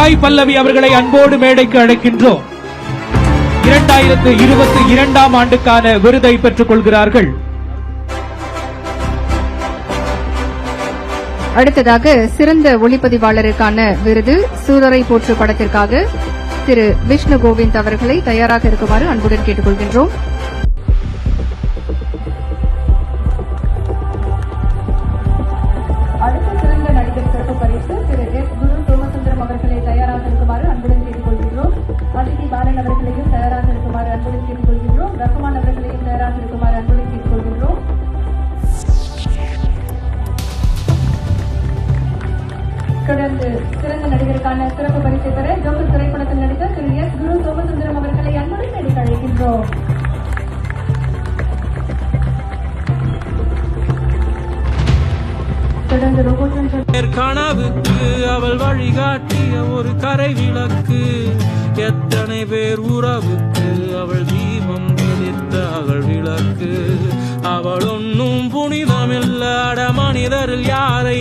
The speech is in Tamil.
சாய் பல்லவி அவர்களை அன்போடு மேடைக்கு அழைக்கின்றோம். 2022ஆம் ஆண்டுக்கான விருதை பெற்றுக் கொள்கிறார்கள். அடுத்ததாக சிறந்த ஒளிப்பதிவாளருக்கான விருது சூரரை போற்று படத்திற்காக திரு விஷ்ணு கோவிந்த் அவர்களை தயாராக இருக்குமாறு அன்புடன் கேட்டுக் கொள்கின்றோம். அடுத்த சிறந்த நடிகர் சிறப்பு பரிசு திரு எஸ். குரு சோமசுந்தரம் அவர்களை தயாராக இருக்குமாறு அன்புடன் கேட்டுக் கொள்கின்றோம். அதிதி பாலன் அவர்களையும் தயாராக இருக்குமாறு அன்புடன் கேட்டுக் கொள்கின்றோம். ரகுமான் அவர்களையும் தயாராக இருக்குமாறு அன்புடன் கேட்டுக் கொள்கின்றோம். தொடர்ந்து சிறந்த நடிகருக்கான சிறப்பு பரிசை பெற ஜோக்கர் திரைப்படத்தில் நடித்த திரு எஸ். குரு சோமசுந்தரம் அவர்களை அன்புடன் மேடைக்கு அழைக்கின்றோம். தொடர்ந்து கனவுக்கு அவள் வழிகாட்டிய ஒரு கரை விளக்கு, எத்தனை பேர் உறவுக்கு அவள் தீபம் எரித்த அவள் விளக்கு. அவள் ஒன்னும் புனிதமில்லாத மனிதரில் யாரை